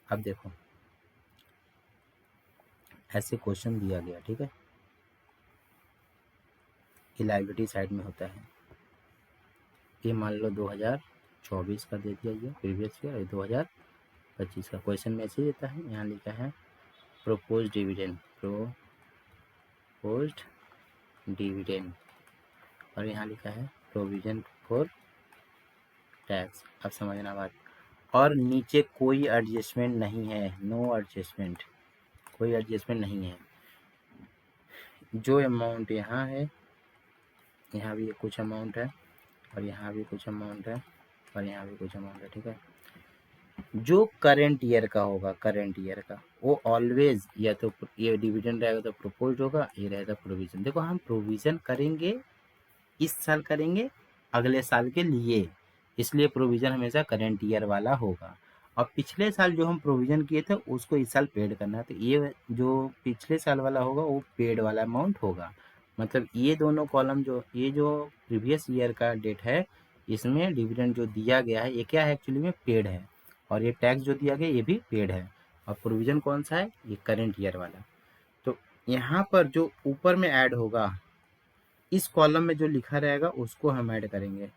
अब देखो ऐसे क्वेश्चन दिया गया, ठीक है, ये लायबिलिटी साइड में होता है, ये मान लो 2024 का दे दिया, ये प्रीवियस ईयर, 2025 का क्वेश्चन में ऐसे देता है, यहाँ लिखा है प्रोपोज डिविडेंड, प्रोपोज्ड डिविडेंड, और यहाँ लिखा है प्रोविजन फॉर टैक्स, अब समझना बात, और नीचे कोई एडजस्टमेंट नहीं है, नो एडजस्टमेंट, कोई एडजस्टमेंट नहीं है, जो अमाउंट यहाँ है, यहाँ भी कुछ अमाउंट है, और यहाँ भी कुछ अमाउंट है, और यहाँ भी कुछ अमाउंट है, ठीक है, जो करंट ईयर का होगा, करंट ईयर का वो ऑलवेज या तो ये डिविडेंड रहेगा तो प्रोपोज्ड होगा, ये रहेगा प्रोविजन। देखो हम प्रोविजन करेंगे, इस साल करेंगे अगले साल के लिए, इसलिए प्रोविजन हमेशा करंट ईयर वाला होगा, और पिछले साल जो हम प्रोविजन किए थे उसको इस साल पेड करना है, तो ये जो पिछले साल वाला होगा वो पेड वाला अमाउंट होगा, मतलब ये दोनों कॉलम जो ये जो प्रीवियस ईयर का डेट है, इसमें डिविडेंड जो दिया गया है ये क्या है, एक्चुअली में पेड है, और ये टैक्स जो दिया गया ये भी पेड है, और प्रोविजन कौन सा है, ये करंट ईयर वाला। तो यहाँ पर जो ऊपर में ऐड होगा, इस कॉलम में जो लिखा रहेगा उसको हम ऐड करेंगे,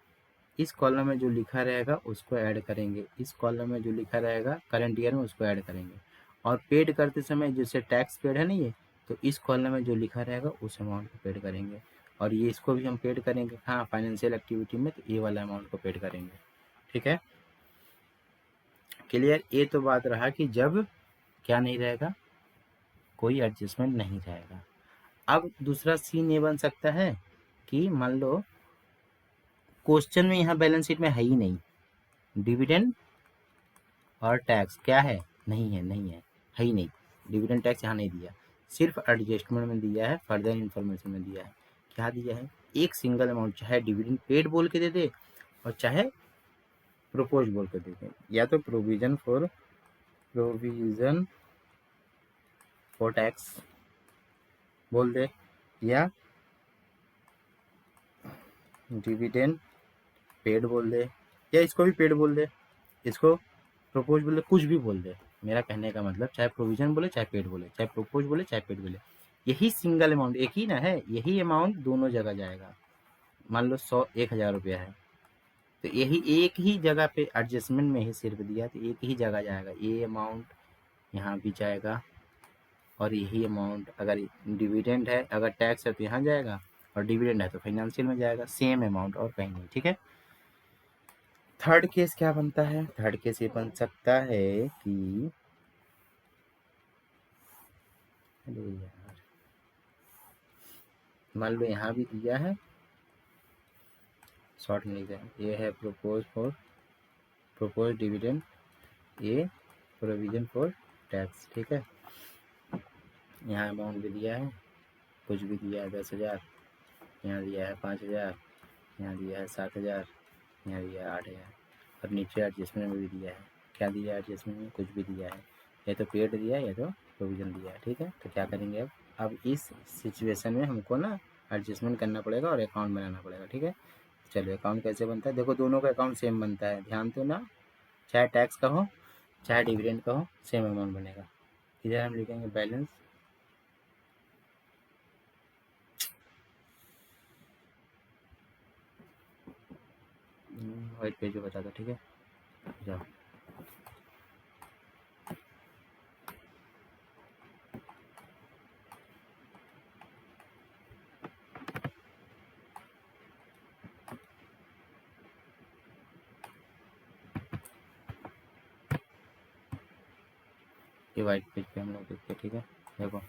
इस कॉलम में जो लिखा रहेगा उसको ऐड करेंगे, इस कॉलम में जो लिखा रहेगा करंट ईयर में उसको ऐड करेंगे, और पेड करते समय जैसे टैक्स पेड है ना ये, तो इस कॉलम में जो लिखा रहेगा उस अमाउंट को पेड करेंगे, और ये इसको भी हम पेड करेंगे, हाँ फाइनेंशियल एक्टिविटी में, तो ये वाला अमाउंट को पेड करेंगे, ठीक है, क्लियर। ये तो बात रहा कि जब क्या नहीं रहेगा, कोई एडजस्टमेंट नहीं रहेगा। अब दूसरा सीन ये बन सकता है कि मान लो क्वेश्चन में यहाँ बैलेंस शीट में है ही नहीं, डिविडेंड और टैक्स क्या है, नहीं है, नहीं है, है ही नहीं, डिविडेंड टैक्स यहाँ नहीं दिया, सिर्फ एडजस्टमेंट में दिया है, फर्दर इन्फॉर्मेशन में दिया है, क्या दिया है, एक सिंगल अमाउंट, चाहे डिविडेंड पेड बोल के दे दे और चाहे प्रोपोज बोल के दे दे, या तो प्रोविजन फॉर टैक्स बोल दे, या डिविडेंड पेड बोल दे, या इसको भी पेड बोल दे, इसको प्रोपोज बोले, कुछ भी बोल दे। मेरा कहने का मतलब चाहे प्रोविजन बोले चाहे पेड बोले, चाहे प्रोपोज बोले चाहे पेड बोले, यही सिंगल अमाउंट एक ही ना है, यही अमाउंट दोनों जगह जाएगा। मान लो 1,000 रुपया है, तो यही एक ही जगह पे एडजस्टमेंट में ही सिर्फ दिया, तो एक ही जगह जाएगा ये अमाउंट, यहाँ भी जाएगा, और यही अमाउंट अगर डिविडेंड है, अगर टैक्स है तो यहाँ जाएगा, और डिविडेंड है तो फाइनेंशियल में जाएगा, सेम अमाउंट और कहीं नहीं। ठीक है। थर्ड केस क्या बनता है? थर्ड केस ये बन सकता है कि अरे यार, मान लो यहाँ भी दिया है, शॉर्ट में लिख दें, ये है प्रोपोज डिविडेंड, ये प्रोविजन फॉर टैक्स। ठीक है। यहाँ अमाउंट भी दिया है, कुछ भी दिया है 10,000, यहाँ दिया है 5,000, यहाँ दिया है 7,000, यहाँ दिया है 8,000, और नीचे एडजस्टमेंट में भी दिया है। क्या दिया है एडजस्टमेंट में? कुछ भी दिया है, या तो पेड दिया है या तो प्रोविजन दिया है। ठीक है। तो क्या करेंगे अब इस सिचुएशन में हमको ना एडजस्टमेंट करना पड़ेगा और अकाउंट बनाना पड़ेगा। ठीक है। चलिए अकाउंट कैसे बनता है, देखो दोनों का अकाउंट सेम बनता है, ध्यान दो ना, चाहे टैक्स का हो चाहे डिविडेंड का हो, सेम अमाउंट बनेगा। इधर हम लिखेंगे बैलेंस, व्हाइट पेज पे बता दो। ठीक है। जाओ, ये व्हाइट पेज पे हम लोग देखते हैं। ठीक है। देखो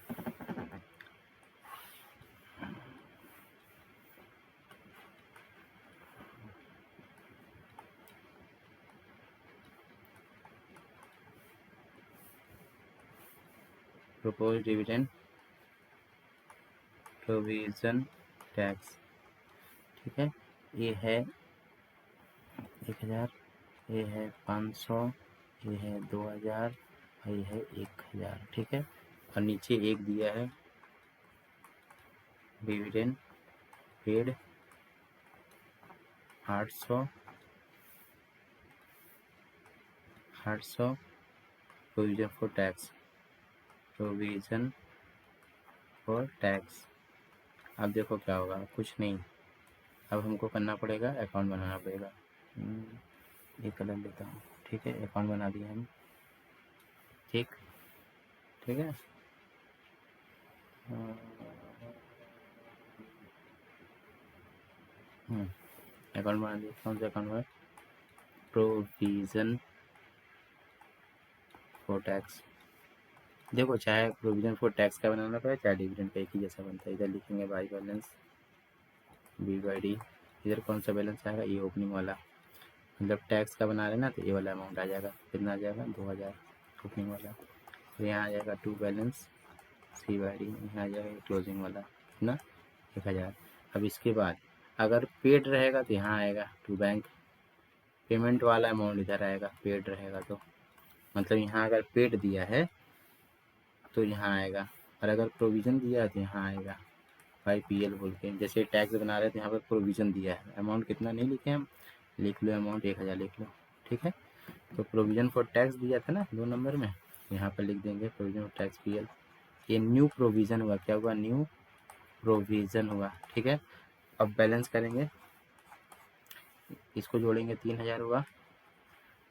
प्रपोज डिविडेंड, प्रोविजन, टैक्स। ठीक है। ये है 1,000, ये है 500, ये है 2,000, और ये है 1,000। ठीक है। और नीचे एक दिया है dividend paid 800 provision for tax, provision for tax. अब देखो क्या होगा, कुछ नहीं, अब हमको करना पड़ेगा, अकाउंट बनाना पड़ेगा। ये कलर लेता हूँ। ठीक है। अकाउंट बना दिया हम। ठीक ठीक है। अकाउंट बना दिया। कौन सा अकाउंट है? Provision for tax. देखो चाहे प्रोविजन फॉर टैक्स का बनाना पड़े चाहे डिविडेंड का, एक ही जैसा बनता है। इधर लिखेंगे बाई बैलेंस B/D। इधर कौन सा बैलेंस आएगा? ये ओपनिंग वाला, मतलब टैक्स का बना रहे ना, तो ये वाला अमाउंट आ जाएगा। कितना आ जाएगा? 2,000 ओपनिंग वाला। तो यहाँ आ जाएगा टू बैलेंस C/D, यहाँ आ जाएगा क्लोजिंग वाला, कितना? 1,000। अब इसके बाद अगर पेड रहेगा तो यहाँ आएगा टू बैंक, पेमेंट वाला अमाउंट इधर आएगा, पेड रहेगा तो, मतलब यहाँ अगर पेड दिया है तो यहाँ आएगा, और अगर प्रोविज़न दिया है तो यहाँ आएगा YPL बोल के। जैसे टैक्स बना रहे थे, यहाँ पर प्रोविज़न दिया है, अमाउंट कितना नहीं लिखे हम, लिख लो अमाउंट 1,000 लिख लो। ठीक है। तो प्रोविज़न फॉर टैक्स दिया था ना 2 नंबर में, यहाँ पर लिख देंगे प्रोविज़न फॉर टैक्स PL। ये न्यू प्रोविज़न हुआ, क्या हुआ? न्यू प्रोविज़न हुआ। ठीक है। अब बैलेंस करेंगे, इसको जोड़ेंगे 3,000 हुआ,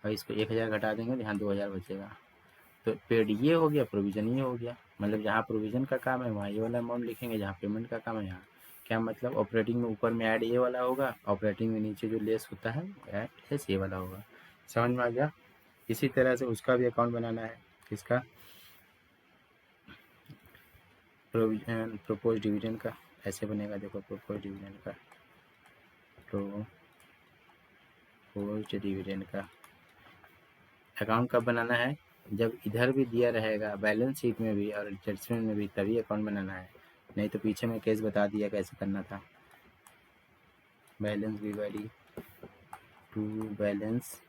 और इसको 1,000 घटा देंगे तो यहाँ 2,000 बचेगा। तो पेड ये हो गया, प्रोविज़न ये हो गया, मतलब जहाँ प्रोविज़न का काम है वहाँ ये वाला अमाउंट लिखेंगे, जहाँ पेमेंट का काम है यहाँ। क्या मतलब? ऑपरेटिंग में ऊपर में ऐड ये वाला होगा, ऑपरेटिंग में नीचे जो लेस होता है ऐड लेस ये वाला होगा। समझ में आ गया? इसी तरह से उसका भी अकाउंट बनाना है। किसका? प्रोविजन प्रोपोज डिविडेंड का। ऐसे बनेगा, देखो प्रोपोज डिविडेंड का, प्रोपोज डिविडेंड का अकाउंट कब बनाना है? जब इधर भी दिया रहेगा बैलेंस शीट में भी और एडजस्टमेंट में भी, तभी अकाउंट बनाना है, नहीं तो पीछे में केस बता दिया कैसे करना था। Balance B/D to balance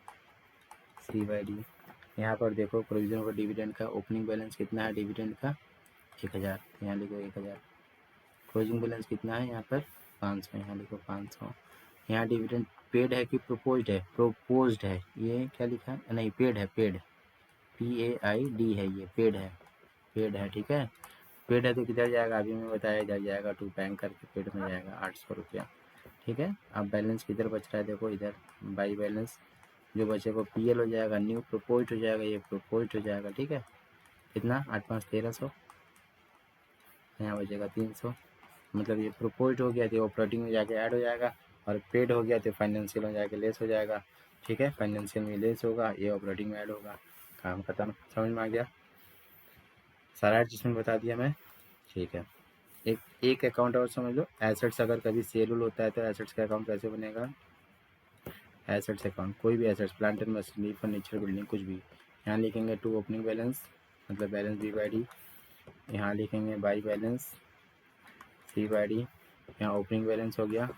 C/D। यहाँ पर देखो प्रोविजन फॉर डिविडेंड का ओपनिंग बैलेंस कितना है डिविडेंड का? 1,000, यहाँ लिखो 1,000। क्लोजिंग बैलेंस कितना है यहाँ पर? 500, यहाँ लिखो 500। यहाँ डिविडेंड पेड है कि प्रोपोज्ड है? प्रोपोज्ड है। ये क्या लिखा है? नहीं, पेड है, पेड, PAID है, ये पेड है, पेड है, ठीक है। पेड है तो किधर जाएगा? अभी मैं बताया, इधर जाएगा, टू बैंक करके पेड में जाएगा 800 रुपया, ठीक है। अब बैलेंस किधर बच रहा है? देखो इधर बाई बैलेंस जो बचेगा PL हो जाएगा, न्यू प्रोपोज्ड हो जाएगा, ये प्रोपोज्ड हो जाएगा, ठीक है। कितना? 8 5 1300, यहाँ बचेगा 300, मतलब ये प्रोपोज्ड हो गया तो ऑपरेटिंग में जाके ऐड हो जाएगा, और पेड हो गया तो फाइनेंशियल में जाके लेस हो जाएगा, ठीक है। फाइनेंशियल में लेस होगा, ये ऑपरेटिंग में ऐड होगा, काम खत्म। समझ में आ गया? सारा एडजस्टमेंट बता दिया मैं, ठीक है। एक अकाउंट और समझ लो, एसेट्स अगर कभी सेल होता है तो एसेट्स का अकाउंट कैसे बनेगा? एसेट्स अकाउंट, कोई भी assets, plant and machinery, furniture, building, कुछ भी, यहाँ लिखेंगे टू ओपनिंग बैलेंस, मतलब बैलेंस B/D, यहाँ लिखेंगे बाई बैलेंस C/D, यहाँ ओपनिंग बैलेंस हो गया,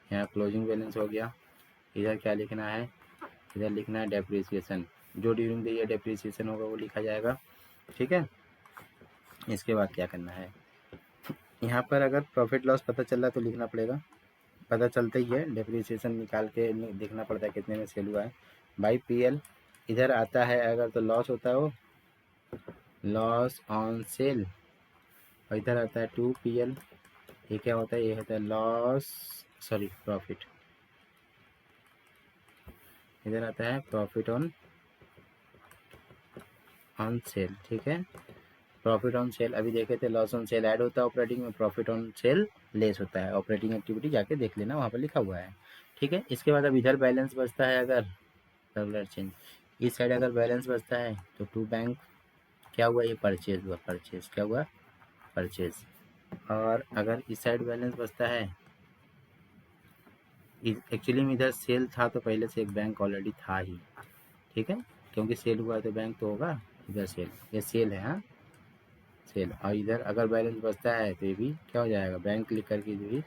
यहाँ क्लोजिंग बैलेंस हो गया। इधर क्या लिखना है? इधर लिखना है डेप्रिसिएशन, जो ड्यूरिंग द ईयर डेप्रिसिएशन होगा वो लिखा जाएगा, ठीक है। इसके बाद क्या करना है? यहाँ पर अगर प्रॉफिट लॉस पता चल रहा है तो लिखना पड़ेगा, पता चलता ही है, डेप्रिसिएशन निकाल के देखना पड़ता है कितने में सेल हुआ है, बाई PL। इधर आता है अगर तो लॉस होता है वो लॉस ऑन सेल, और इधर आता है 2PL, ये क्या होता है? ये होता है लॉस, सॉरी प्रॉफिट, इधर आता है प्रॉफिट ऑन सेल, ठीक है। प्रॉफिट ऑन सेल अभी देखे थे, लॉस ऑन सेल ऐड होता है ऑपरेटिंग में, प्रॉफिट ऑन सेल लेस होता है। ऑपरेटिंग एक्टिविटी जाके देख लेना, वहाँ पर लिखा हुआ है, ठीक है। इसके बाद अब इधर बैलेंस बचता है, अगर कलर चेंज, इस साइड अगर बैलेंस बचता है तो टू बैंक, क्या हुआ? ये परचेज हुआ, परचेज क्या हुआ? परचेज। और अगर इस साइड बैलेंस बचता है, एक्चुअली में इधर सेल था तो पहले से एक बैंक ऑलरेडी था ही, ठीक है, क्योंकि सेल हुआ है तो बैंक तो होगा, इधर सेल, ये सेल है, हाँ सेल। और इधर अगर बैलेंस बचता है तो ये भी क्या हो जाएगा? बैंक क्लिक करके भी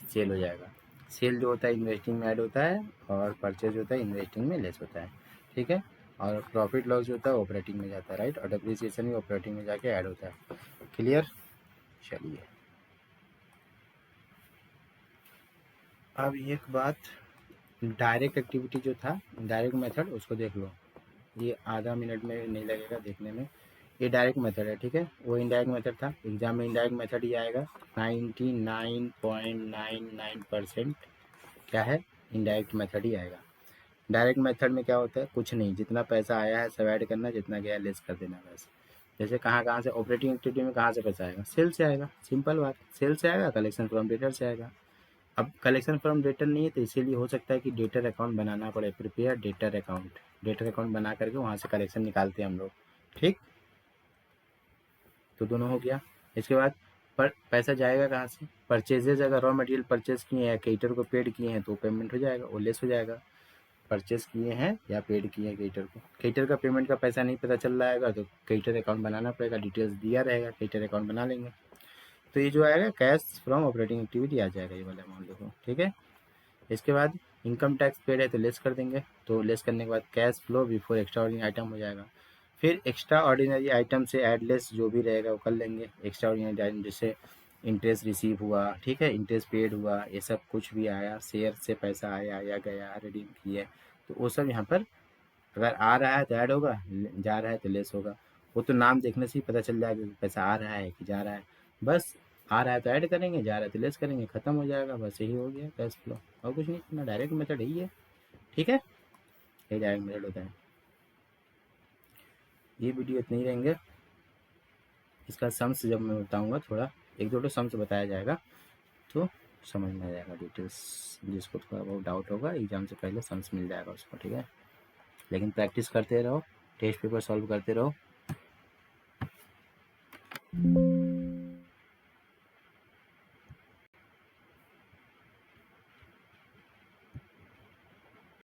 सेल हो जाएगा। सेल जो होता है इन्वेस्टिंग में ऐड होता है, और परचेज होता है इन्वेस्टिंग में लेस होता है, ठीक है। और प्रॉफिट लॉस जो होता है ऑपरेटिंग में जाता है, राइट, और डेप्रिसिएशन भी ऑपरेटिंग में जाके ऐड होता है। क्लियर? चलिए अब एक बात, डायरेक्ट एक्टिविटी जो था, डायरेक्ट मेथड, उसको देख लो, ये आधा मिनट में नहीं लगेगा देखने में। ये डायरेक्ट मेथड है, ठीक है, वो इनडायरेक्ट मेथड था, एग्जाम में इनडायरेक्ट मेथड ही आएगा। 99.99% क्या है? इनडायरेक्ट मेथड ही आएगा। डायरेक्ट मेथड में क्या होता है? कुछ नहीं, जितना पैसा आया है सब ऐड करना, जितना गया लेस कर देना बस। जैसे कहाँ से ऑपरेटिंग एक्टिविटी में कहाँ से पैसा आएगा? सेल से आएगा, सिंपल बात, सेल से आएगा, कलेक्शन फ्रॉम डेटर से आएगा। अब कलेक्शन फ्रॉम डेटर नहीं है तो इसीलिए हो सकता है कि डेटर अकाउंट बनाना पड़े, prepare debtor account, debtor account बना करके वहाँ से कलेक्शन निकालते हैं हम लोग, ठीक। तो दोनों हो गया। इसके बाद पर पैसा जाएगा कहाँ से? परचेजेज, अगर रॉ मटेरियल परचेज किए हैं, केटर को पेड किए हैं तो पेमेंट हो जाएगा, वो लेस हो जाएगा। परचेज किए हैं या पेड किए हैं केटर को, केटर का पेमेंट का पैसा नहीं पता चल रहा है तो केटर अकाउंट बनाना पड़ेगा, डिटेल्स दिया रहेगा, केटर अकाउंट बना लेंगे। तो ये जो आएगा कैश फ्रॉम ऑपरेटिंग एक्टिविटी आ जाएगा, ये वाला अमाउंट देखो, ठीक है। इसके बाद इनकम टैक्स पेड है तो लेस कर देंगे, तो लेस करने के बाद cash flow before extra ordinary item हो जाएगा। फिर एक्स्ट्रा ऑर्डिनरी आइटम से एड लेस जो भी रहेगा वो कर लेंगे। एक्स्ट्रा ऑर्डिनरी आइटम जैसे इंटरेस्ट रिसीव हुआ, ठीक है, इंटरेस्ट पेड हुआ, ये सब कुछ भी आया, शेयर से पैसा आया या गया, रिडीम किए, तो वो सब यहाँ पर अगर आ रहा है तो ऐड होगा, जा रहा है तो लेस होगा। वो तो नाम देखने से ही पता चल जाएगा कि पैसा आ रहा है कि जा रहा है। बस आ रहा है तो ऐड करेंगे, जा रहा है तो लेस करेंगे, खत्म हो जाएगा, बस यही हो गया कैश फ्लो, और कुछ नहीं करना, डायरेक्ट मेथड यही है, ठीक है, यही डायरेक्ट मेथड होता है। ये वीडियो इतने ही रहेंगे, इसका सम्स जब मैं बताऊँगा, थोड़ा एक दो सम्स बताया जाएगा तो समझ में आ जाएगा डिटेल्स, जिसको थोड़ा बहुत डाउट होगा एग्जाम से पहले सम्स मिल जाएगा उसको, ठीक है। लेकिन प्रैक्टिस करते रहो, टेस्ट पेपर सॉल्व करते रहो,